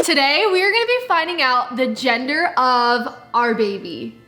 Today, we are gonna be finding out the gender of our baby.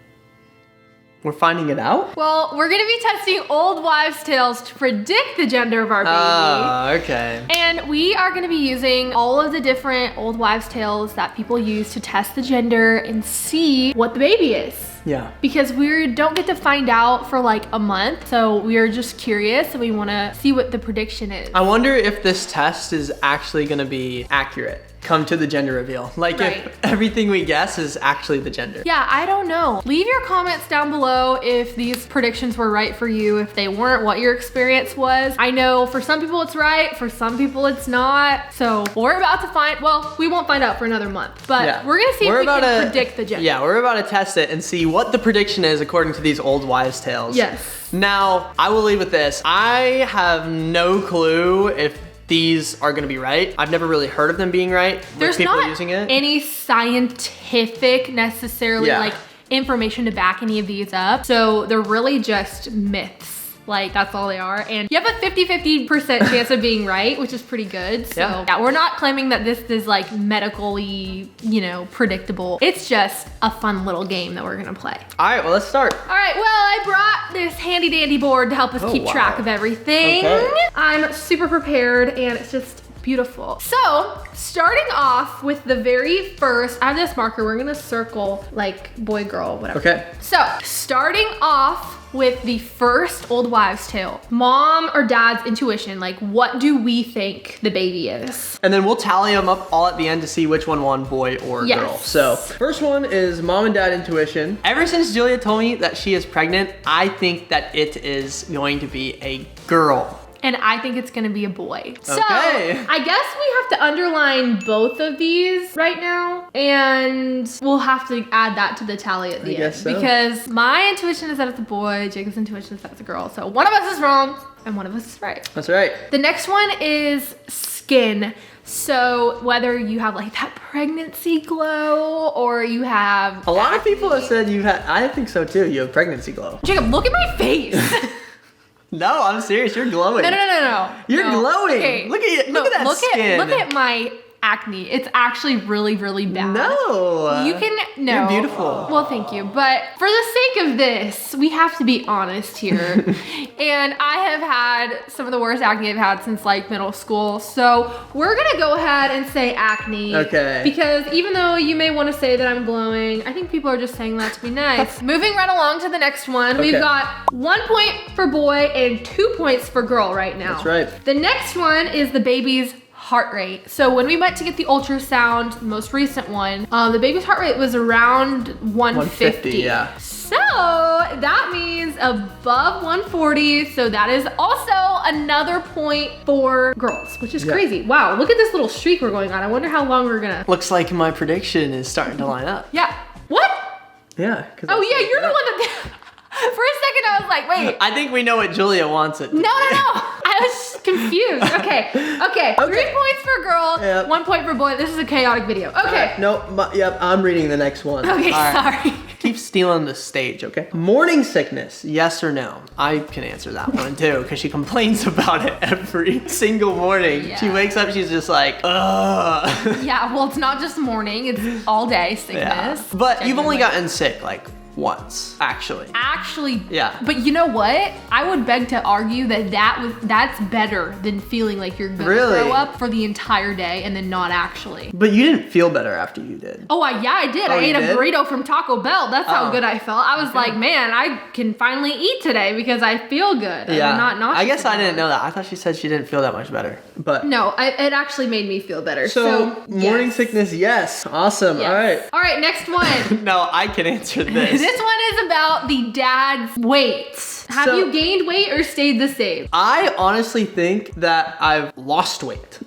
We're finding it out? Well, we're gonna be testing old wives' tales to predict the gender of our baby. Oh, okay. And we are gonna be using all of the different old wives' tales that people use to test the gender and see what the baby is. Yeah. Because we don't get to find out for like a month, so we are just curious and we wanna see what the prediction is. I wonder if this test is actually gonna be accurate. Come to the gender reveal. Like if everything we guess is actually the gender. Yeah, I don't know. Leave your comments down below if these predictions were right for you, if they weren't, what your experience was. I know for some people it's right, for some people it's not. So we're about to find, well, we won't find out for another month, but we're gonna see if we can predict the gender. Yeah, we're about to test it and see what the prediction is according to these old wives' tales. Yes. Now, I will leave with this. I have no clue if these are gonna be right. I've never really heard of them being right. There's people not using it. any scientific necessarily like information to back any of these up. So they're really just myths. Like that's all they are. And you have a 50-50% chance of being right, which is pretty good. So yeah, we're not claiming that this is like medically, you know, predictable. It's just a fun little game that we're gonna play. All right, well, let's start. All right, well, I brought this handy dandy board to help us keep track of everything. Okay. I'm super prepared and it's just beautiful. So, starting off with the very first, I have this marker, we're gonna circle like boy, girl, whatever. Okay. So, starting off with the first old wives' tale, mom or dad's intuition, like what do we think the baby is? And then we'll tally them up all at the end to see which one won, boy or girl. So first one is mom and dad intuition. Ever since Julia told me that she is pregnant, I think that it is going to be a girl. And I think it's gonna be a boy. So I guess we have to underline both of these right now, and we'll have to add that to the tally at the end. So. Because my intuition is that it's a boy, Jacob's intuition is that it's a girl. So one of us is wrong and one of us is right. That's right. The next one is skin. So whether you have like that pregnancy glow or you have a lot of people have said you've had, I think so too, you have pregnancy glow. Jacob, look at my face. No, I'm serious. You're glowing. No. You're glowing. Okay. Look at you. Look at that skin. Look at my acne. It's actually really, really bad. No. You can, no. You're beautiful. Well, thank you. But for the sake of this, we have to be honest here. And I have had some of the worst acne I've had since like middle school. So we're gonna go ahead and say acne. Okay. Because even though you may want to say that I'm glowing, I think people are just saying that to be nice. Moving right along to the next one. We've got 1 point for boy and 2 points for girl right now. That's right. The next one is the baby's heart rate. So when we went to get the ultrasound, the most recent one, the baby's heart rate was around 150. Yeah. So that means above 140. So that is also another point for girls, which is crazy. Wow, look at this little streak we're going on. I wonder how long we're gonna. Looks like my prediction is starting to line up. Yeah. What? Yeah. Oh yeah, you're the one that. For a second, I was like, wait. I think we know what Julia wants it to be. No. I was confused. Okay. 3 points for girl, 1 point for boy. This is a chaotic video. Okay. Yep, I'm reading the next one. Okay, sorry. Keep stealing the stage, okay? Morning sickness, yes or no? I can answer that one too, because she complains about it every single morning. Yeah. She wakes up, she's just like, ugh. Yeah, well, it's not just morning, it's all day sickness. Yeah. But you've only gotten sick like once, actually. Yeah. But you know what? I would beg to argue that that's better than feeling like you're gonna throw up for the entire day and then not actually. But you didn't feel better after you did. Oh, I did. I ate a burrito from Taco Bell. That's how good I felt. I was like, man, I can finally eat today because I feel good. Yeah. I'm not nauseous. I guess I didn't know that. I thought she said she didn't feel that much better. But no, it actually made me feel better. So morning sickness, yes. Awesome. Yes. All right, next one. No, I can answer this. This one is about the dad's weight. Have you gained weight or stayed the same? I honestly think that I've lost weight.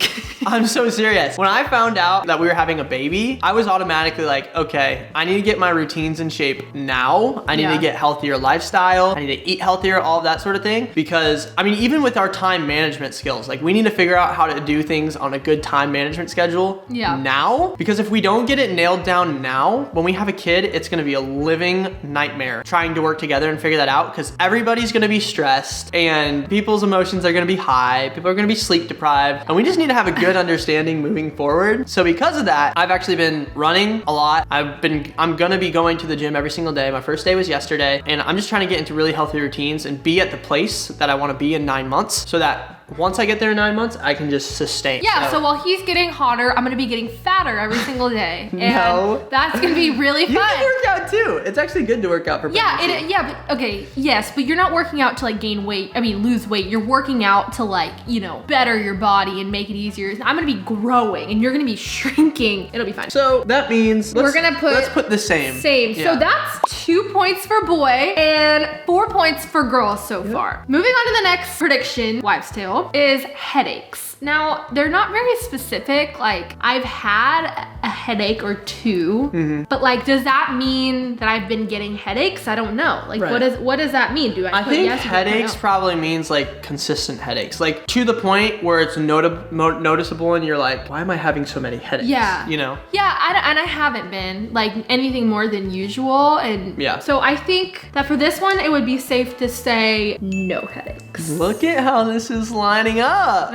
I'm so serious. When I found out that we were having a baby, I was automatically like, okay, I need to get my routines in shape now. I need to get healthier lifestyle. I need to eat healthier, all of that sort of thing. Because, I mean, even with our time management skills, like we need to figure out how to do things on a good time management schedule now. Because if we don't get it nailed down now, when we have a kid, it's gonna be a living nightmare trying to work together and figure that out. Because everybody everybody's gonna be stressed and people's emotions are gonna be high. People are gonna be sleep deprived. And we just need to have a good understanding moving forward. So because of that, I've actually been running a lot. I'm gonna be going to the gym every single day. My first day was yesterday, and I'm just trying to get into really healthy routines and be at the place that I wanna be in 9 months, so that once I get there in 9 months, I can just sustain. Yeah, so while he's getting hotter, I'm gonna be getting fatter every single day. And No. that's gonna be really fun. You can work out too. It's actually good to work out for pregnancy. But you're not working out to like lose weight. You're working out to like, better your body and make it easier. I'm gonna be growing and you're gonna be shrinking. It'll be fine. So that means let's put the same. Same. Yeah. So that's 2 points for boy and 4 points for girl so far. Moving on to the next prediction, wives' tale, is headaches. Now, they're not very specific. Like, I've had a headache or two, but like, does that mean that I've been getting headaches? I don't know. Like, Right. what does that mean? I think headaches probably means like consistent headaches, like to the point where it's noticeable and you're like, why am I having so many headaches? Yeah. Yeah, and I haven't been like anything more than usual. And yeah. So I think that for this one, it would be safe to say no headaches. Look at how this is lining up.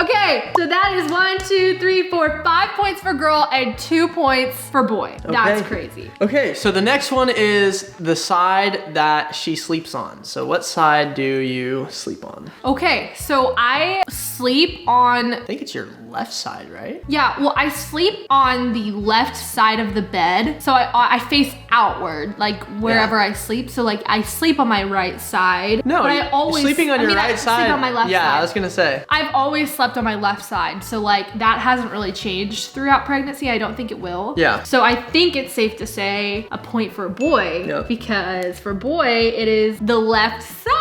Okay, so that is 1, 2, 3, 4, 5 points for girl and 2 points for boy. Okay. That's crazy. Okay, so the next one is the side that she sleeps on. So what side do you sleep on? Okay, so I sleep on... I think it's your left side, right? Yeah, well, I sleep on the left side of the bed. So I face outward, like wherever I sleep. So like I sleep on my right side. No, but I always sleeping on your right side. I sleep on my left side. Yeah, I was gonna say. I've always slept on my left side. So like that hasn't really changed throughout pregnancy. I don't think it will. Yeah. So I think it's safe to say a point for boy because for boy, it is the left side.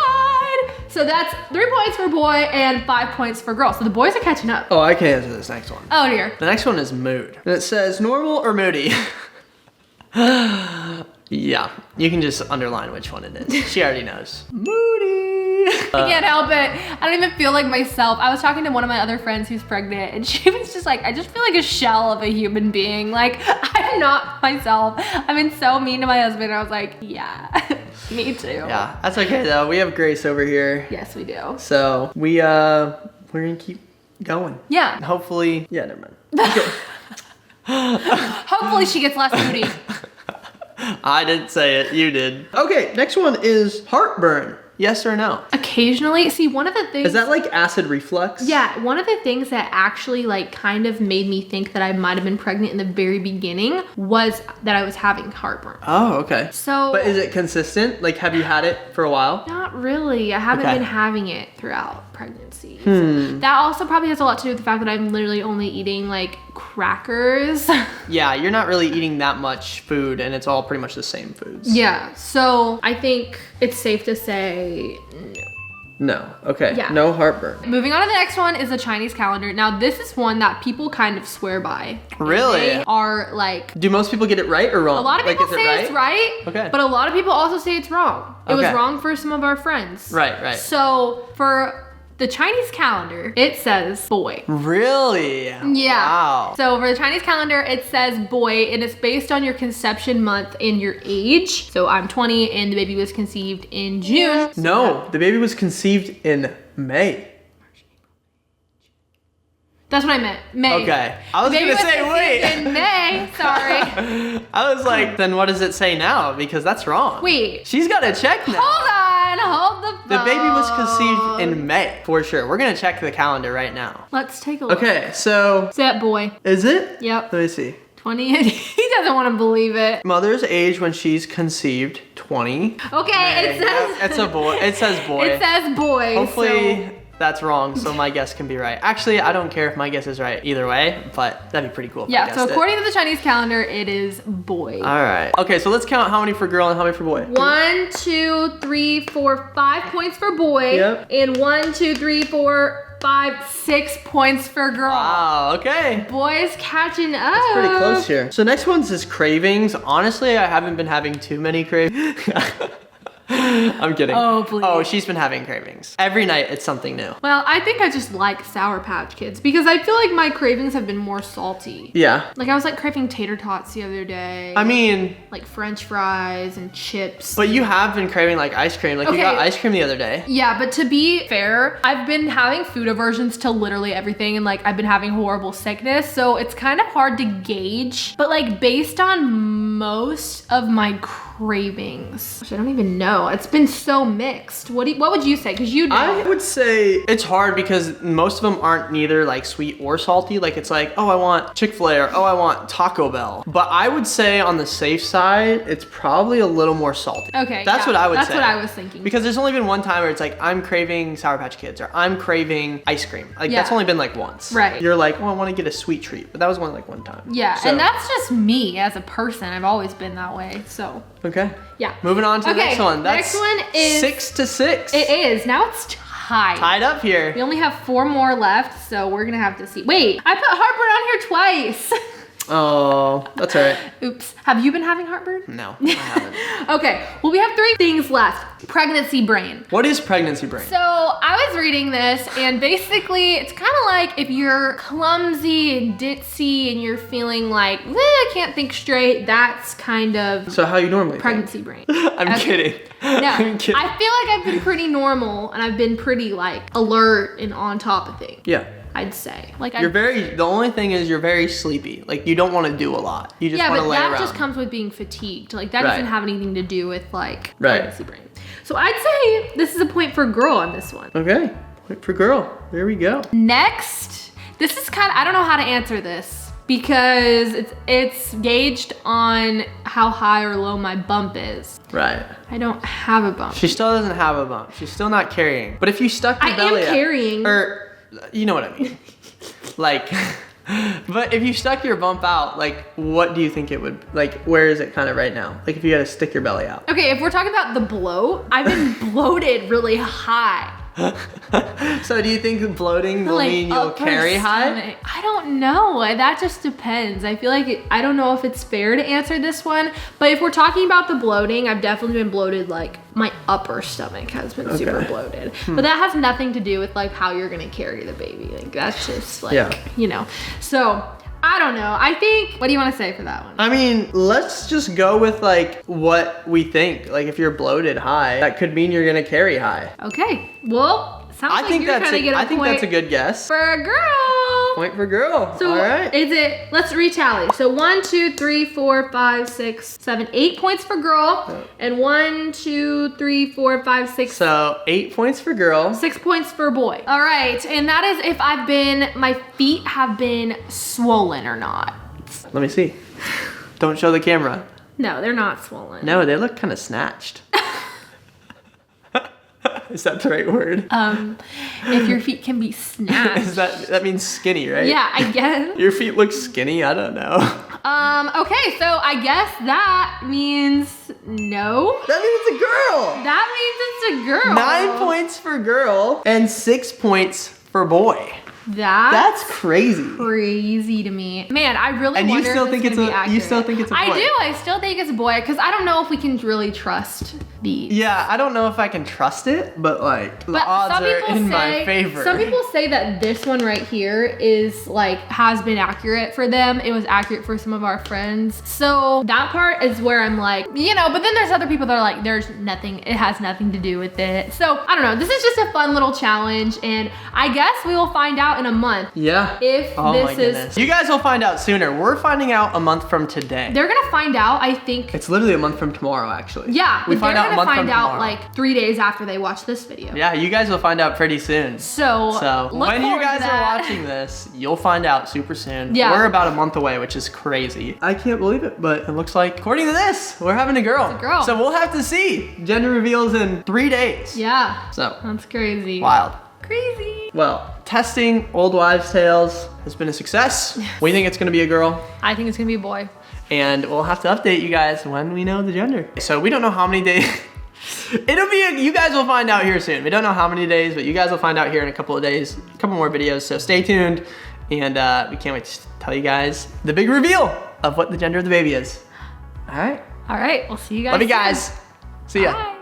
So that's 3 points for boy and 5 points for girl. So the boys are catching up. Oh, I can answer this next one. Oh dear. The next one is mood. And it says normal or moody. Yeah, you can just underline which one it is. She already knows. Moody. I can't help it. I don't even feel like myself. I was talking to one of my other friends who's pregnant and she was just like, I just feel like a shell of a human being. Like, I'm not myself. I've been so mean to my husband. I was like, yeah, me too. Yeah, that's okay though. We have Grace over here. Yes, we do. So we're gonna keep going. Yeah. Hopefully, yeah, never mind. Okay. Hopefully she gets less moody. I didn't say it, you did. Okay, next one is heartburn. Yes or no? Occasionally. See, one of the things... Is that like acid reflux? Yeah, one of the things that actually like kind of made me think that I might have been pregnant in the very beginning was that I was having heartburn. Oh, okay. So... But is it consistent? Like, have you had it for a while? Not really. I haven't been having it throughout pregnancy. So that also probably has a lot to do with the fact that I'm literally only eating like crackers. Yeah, you're not really eating that much food and it's all pretty much the same foods. Yeah, so I think it's safe to say no. No, okay, Yeah. no heartburn. Moving on to the next one is the Chinese calendar. Now this is one that people kind of swear by. Really? They are like... Do most people get it right or wrong? A lot of people say it's right, Okay. but a lot of people also say it's wrong. It was Okay. wrong for some of our friends. Right. So for the Chinese calendar, it says boy. Really? Yeah. Wow. So for the Chinese calendar, it says boy, and it's based on your conception month and your age. So I'm 20 and the baby was conceived in June. No, the baby was conceived in May. That's what I meant. May. Okay. I was The baby gonna say, conceived wait. in May. Sorry. I was like, then what does it say now? Because that's wrong. Wait. She's got to check now. Hold the phone. The baby was conceived in May, for sure. We're gonna check the calendar right now. Let's take a look. Okay, so It's that boy. is it? Yep. Let me see. 20. He doesn't want to believe it. Mother's age when she's conceived, 20. Okay, it says... It's a boy. It says boy. It says boy. Hopefully that's wrong, so my guess can be right. Actually, I don't care if my guess is right either way, but that'd be pretty cool if I Yeah, so guessed according to the Chinese calendar, it is boy. All right. Okay, so let's count how many for girl and how many for boy. 1, 2, 3, 4, 5 points for boy. Yep. And 1, 2, 3, 4, 5, 6 points for girl. Wow, okay. Boys catching up. It's pretty close here. So next one's is cravings. Honestly, I haven't been having too many cravings. I'm kidding. Oh, please. Oh, she's been having cravings. Every night it's something new. Well, I think I just like Sour Patch Kids because I feel like my cravings have been more salty. Yeah. Like I was like craving tater tots the other day. I mean, like French fries and chips. but you have been craving like ice cream. Like you got ice cream the other day. Yeah, but to be fair, I've been having food aversions to literally everything and like I've been having horrible sickness. So it's kind of hard to gauge. But like based on most of my cravings, which I don't even know, it's been so mixed. What would you say? Because you know. I would say it's hard because most of them aren't neither like sweet or salty. Like it's like, oh, I want Chick-fil-A or oh, I want Taco Bell. But I would say on the safe side, it's probably a little more salty. Okay. That's what I would say. That's what I was thinking. Because there's only been one time where it's like, I'm craving Sour Patch Kids or I'm craving ice cream. Like that's only been like once. Right. You're like, oh, I want to get a sweet treat. But that was only like one time. Yeah, So- and that's just me as a person. I've always been that way, so. Okay. Yeah. Moving on to the next one. That's next one is 6-6. It is. Now it's tied. Tied up here. We only have 4 more left, so we're gonna have to see. Wait, I put heartburn on here twice. Oh, that's all right. Oops. Have you been having heartburn? No, I haven't. Okay, well we have 3 things left. Pregnancy brain. What is pregnancy brain? So I was reading this and basically it's kind of like if you're clumsy and ditzy and you're feeling like, I can't think straight, that's kind of So how you normally pregnancy brain. I'm kidding. No, I'm kidding. I feel like I've been pretty normal and I've been pretty like alert and on top of things. Yeah. I'd say. Like The only thing is you're very sleepy. Like you don't want to do a lot. You just want to lay around. Yeah, but that just comes with being fatigued. Like that doesn't have anything to do with like pregnancy brain. So I'd say this is a point for girl on this one. Okay, point for girl. There we go. Next, this is kind of, I don't know how to answer this because it's gauged on how high or low my bump is. Right. I don't have a bump. She still doesn't have a bump. She's still not carrying. But if you stuck your belly I am carrying. Or, you know what I mean. Like, but if you stuck your bump out, like, what do you think it would, like, where is it kind of right now? Like, if you had to stick your belly out. Okay, if we're talking about the bloat, I've been bloated really high. So do you think bloating will mean you'll carry high? I don't know. That just depends. I feel like I don't know if it's fair to answer this one, but if we're talking about the bloating, I've definitely been bloated. Like my upper stomach has been super bloated, but that has nothing to do with like how you're gonna carry the baby. Like that's just like, you know, so I don't know. I think, what do you want to say for that one? I mean, let's just go with like what we think. Like if you're bloated high, that could mean you're gonna carry high. Okay, well, sounds like you're trying to get a point. I think that's a good guess. For a girl. Point for girl. So all right. Is it, let's retally. So 1, 2, 3, 4, 5, 6, 7, 8 points for girl. And 1, 2, 3, 4, 5, 6. So 8 points for girl. 6 points for boy. All right, and that is if my feet have been swollen or not. Let me see. Don't show the camera. No, they're not swollen. No, they look kind of snatched. Is that the right word? If your feet can be snatched. that means skinny, right? Yeah, I guess. Your feet look skinny? I don't know. Okay, so I guess that means no. That means it's a girl. That means it's a girl. 9 points for girl and 6 points for boy. That's crazy. Crazy to me. Man, I really and wonder you still if think it's gonna be accurate. You still think it's a boy? I do. I still think it's a boy because I don't know if we can really trust these. Yeah, I don't know if I can trust it, but like the odds are in my favor. Some people say that this one right here is like has been accurate for them. It was accurate for some of our friends. So that part is where I'm like, you know, but then there's other people that are like, there's nothing, it has nothing to do with it. So I don't know. This is just a fun little challenge and I guess we will find out in a month. Yeah. If this is. You guys will find out sooner. We're finding out a month from today. They're gonna find out, I think. It's literally a month from tomorrow, actually. Yeah, we find out a month from tomorrow. Out like 3 days after they watch this video. Yeah, you guys will find out pretty soon. So when you guys are watching this, you'll find out super soon. Yeah. We're about a month away, which is crazy. I can't believe it, but it looks like, according to this, we're having a girl. It's a girl. So we'll have to see. Gender reveals in 3 days. Yeah. So. That's crazy. Wild. Crazy. Well, testing old wives' tales has been a success. Yes. We think it's gonna be a girl. I think it's gonna be a boy. And we'll have to update you guys when we know the gender. So we don't know how many days. You guys will find out here soon. We don't know how many days, but you guys will find out here in a couple of days, a couple more videos. So stay tuned. And we can't wait to tell you guys the big reveal of what the gender of the baby is. All right. All right. We'll see you guys. Love you guys. See ya. Bye.